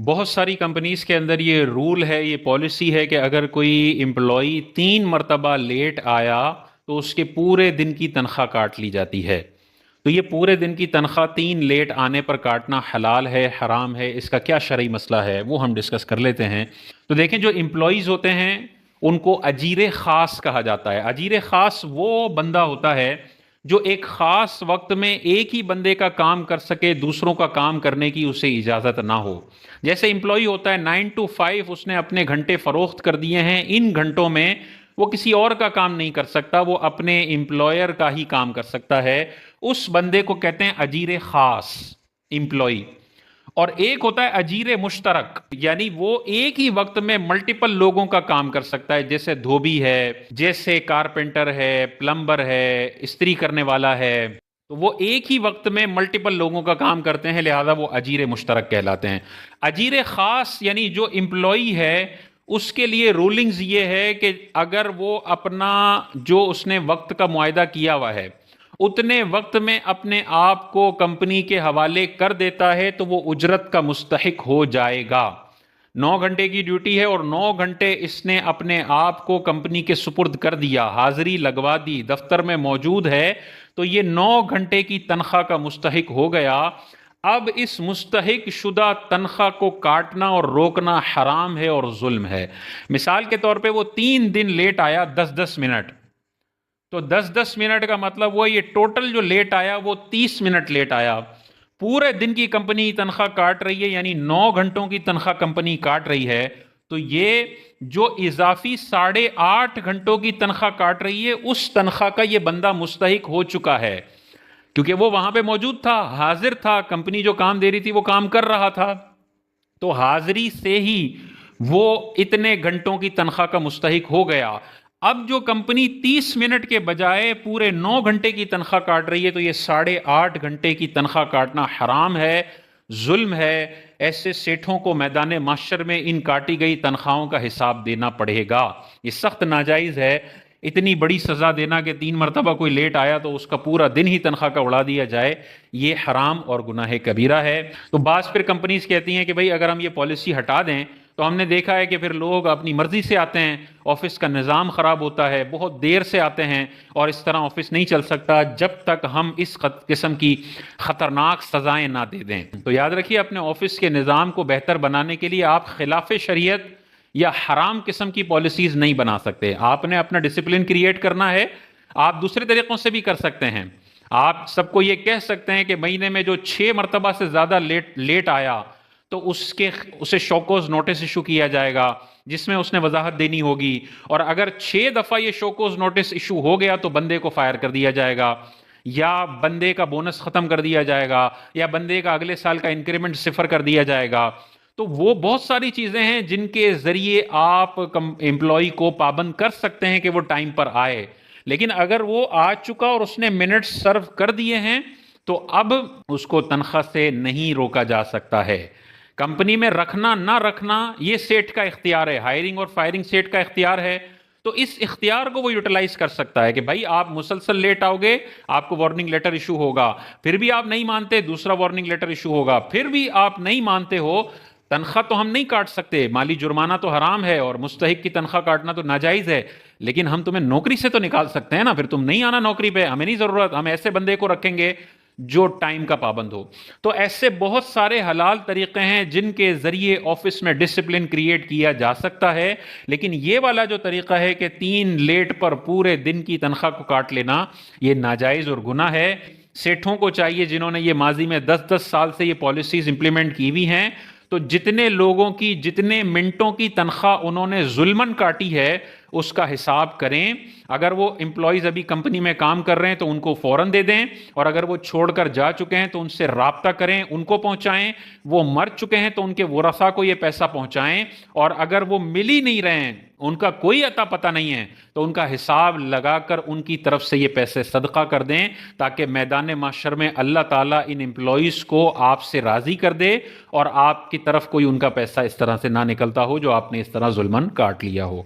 بہت ساری کمپنیز کے اندر یہ رول ہے، یہ پالیسی ہے کہ اگر کوئی امپلائی 3 مرتبہ لیٹ آیا تو اس کے پورے دن کی تنخواہ کاٹ لی جاتی ہے۔ تو یہ پورے دن کی تنخواہ 3 لیٹ آنے پر کاٹنا حلال ہے، حرام ہے، اس کا کیا شرعی مسئلہ ہے وہ ہم ڈسکس کر لیتے ہیں۔ تو دیکھیں، جو امپلائیز ہوتے ہیں ان کو اجیر خاص کہا جاتا ہے۔ اجیر خاص وہ بندہ ہوتا ہے جو ایک خاص وقت میں ایک ہی بندے کا کام کر سکے، دوسروں کا کام کرنے کی اسے اجازت نہ ہو۔ جیسے امپلائی ہوتا ہے 9 to 5، اس نے اپنے گھنٹے فروخت کر دیے ہیں، ان گھنٹوں میں وہ کسی اور کا کام نہیں کر سکتا، وہ اپنے امپلائر کا ہی کام کر سکتا ہے، اس بندے کو کہتے ہیں اجیر خاص، امپلائی۔ اور ایک ہوتا ہے اجیر مشترک، یعنی وہ ایک ہی وقت میں ملٹیپل لوگوں کا کام کر سکتا ہے، جیسے دھوبی ہے، جیسے کارپینٹر ہے، پلمبر ہے، استری کرنے والا ہے۔ تو وہ ایک ہی وقت میں ملٹیپل لوگوں کا کام کرتے ہیں، لہذا وہ اجیر مشترک کہلاتے ہیں۔ اجیر خاص یعنی جو امپلائی ہے اس کے لیے رولنگز یہ ہے کہ اگر وہ اپنا جو اس نے وقت کا معاہدہ کیا ہوا ہے اتنے وقت میں اپنے آپ کو کمپنی کے حوالے کر دیتا ہے تو وہ اجرت کا مستحق ہو جائے گا۔ 9 گھنٹے کی ڈیوٹی ہے اور 9 گھنٹے اس نے اپنے آپ کو کمپنی کے سپرد کر دیا، حاضری لگوا دی، دفتر میں موجود ہے، تو یہ 9 گھنٹے کی تنخواہ کا مستحق ہو گیا۔ اب اس مستحق شدہ تنخواہ کو کاٹنا اور روکنا حرام ہے اور ظلم ہے۔ مثال کے طور پہ وہ 3 دن لیٹ آیا 10-10 منٹ، تو 10-10 منٹ کا مطلب وہ یہ ٹوٹل جو لیٹ آیا وہ 30 منٹ لیٹ آیا۔ پورے دن کی کمپنی تنخواہ کاٹ رہی ہے، یعنی 9 گھنٹوں کی تنخواہ کمپنی کاٹ رہی ہے، تو یہ جو اضافی 8.5 گھنٹوں کی تنخواہ کاٹ رہی ہے اس تنخواہ کا یہ بندہ مستحق ہو چکا ہے، کیونکہ وہ وہاں پہ موجود تھا، حاضر تھا، کمپنی جو کام دے رہی تھی وہ کام کر رہا تھا، تو حاضری سے ہی وہ اتنے گھنٹوں کی تنخواہ کا مستحق ہو گیا۔ اب جو کمپنی 30 منٹ کے بجائے پورے 9 گھنٹے کی تنخواہ کاٹ رہی ہے تو یہ 8.5 گھنٹے کی تنخواہ کاٹنا حرام ہے، ظلم ہے۔ ایسے سیٹھوں کو میدان محشر میں ان کاٹی گئی تنخواہوں کا حساب دینا پڑے گا، یہ سخت ناجائز ہے۔ اتنی بڑی سزا دینا کہ 3 مرتبہ کوئی لیٹ آیا تو اس کا پورا دن ہی تنخواہ کا اڑا دیا جائے، یہ حرام اور گناہ کبیرہ ہے۔ تو بعض پھر کمپنیز کہتی ہیں کہ بھئی اگر ہم یہ پالیسی ہٹا دیں تو ہم نے دیکھا ہے کہ پھر لوگ اپنی مرضی سے آتے ہیں، آفس کا نظام خراب ہوتا ہے، بہت دیر سے آتے ہیں، اور اس طرح آفس نہیں چل سکتا جب تک ہم اس قسم کی خطرناک سزائیں نہ دے دیں۔ تو یاد رکھیے، اپنے آفس کے نظام کو بہتر بنانے کے لیے آپ خلاف شریعت یا حرام قسم کی پالیسیز نہیں بنا سکتے۔ آپ نے اپنا ڈسپلن کریٹ کرنا ہے، آپ دوسرے طریقوں سے بھی کر سکتے ہیں۔ آپ سب کو یہ کہہ سکتے ہیں کہ مہینے میں جو 6 مرتبہ سے زیادہ لیٹ آیا تو اسے شوکوز نوٹس ایشو کیا جائے گا، جس میں اس نے وضاحت دینی ہوگی، اور اگر 6 دفعہ یہ شوکوز نوٹس ایشو ہو گیا تو بندے کو فائر کر دیا جائے گا، یا بندے کا بونس ختم کر دیا جائے گا، یا بندے کا اگلے سال کا انکریمنٹ 0 کر دیا جائے گا۔ تو وہ بہت ساری چیزیں ہیں جن کے ذریعے آپ امپلائی کو پابند کر سکتے ہیں کہ وہ ٹائم پر آئے، لیکن اگر وہ آ چکا اور اس نے منٹ سرو کر دیے ہیں تو اب اس کو تنخواہ سے نہیں روکا جا سکتا ہے۔ کمپنی میں رکھنا نہ رکھنا یہ سیٹ کا اختیار ہے، ہائرنگ اور فائرنگ سیٹ کا اختیار ہے، تو اس اختیار کو وہ یوٹیلائز کر سکتا ہے کہ بھائی آپ مسلسل لیٹ آؤ گے، آپ کو وارننگ لیٹر ایشو ہوگا، پھر بھی آپ نہیں مانتے، دوسرا وارننگ لیٹر ایشو ہوگا، پھر بھی آپ نہیں مانتے ہو، تنخواہ تو ہم نہیں کاٹ سکتے، مالی جرمانہ تو حرام ہے اور مستحق کی تنخواہ کاٹنا تو ناجائز ہے، لیکن ہم تمہیں نوکری سے تو نکال سکتے ہیں نا، پھر تم نہیں آنا نوکری پہ، ہمیں نہیں ضرورت، ہم ایسے بندے کو رکھیں گے جو ٹائم کا پابند ہو۔ تو ایسے بہت سارے حلال طریقے ہیں جن کے ذریعے آفس میں ڈسپلن کریٹ کیا جا سکتا ہے، لیکن یہ والا جو طریقہ ہے کہ 3 لیٹ پر پورے دن کی تنخواہ کو کاٹ لینا، یہ ناجائز اور گناہ ہے۔ سیٹھوں کو چاہیے جنہوں نے یہ ماضی میں 10-10 سال سے یہ پالیسیز امپلیمنٹ کی ہوئی ہیں، تو جتنے لوگوں کی جتنے منٹوں کی تنخواہ انہوں نے ظلمن کاٹی ہے اس کا حساب کریں۔ اگر وہ امپلائیز ابھی کمپنی میں کام کر رہے ہیں تو ان کو فوراً دے دیں، اور اگر وہ چھوڑ کر جا چکے ہیں تو ان سے رابطہ کریں، ان کو پہنچائیں، وہ مر چکے ہیں تو ان کے ورثاء کو یہ پیسہ پہنچائیں، اور اگر وہ مل ہی نہیں رہے ہیں، ان کا کوئی عطا پتہ نہیں ہے، تو ان کا حساب لگا کر ان کی طرف سے یہ پیسے صدقہ کر دیں، تاکہ میدان محشر میں اللہ تعالیٰ ان امپلائیز کو آپ سے راضی کر دے اور آپ کی طرف کوئی ان کا پیسہ اس طرح سے نہ نکلتا ہو جو آپ نے اس طرح ظلمن کاٹ لیا ہو۔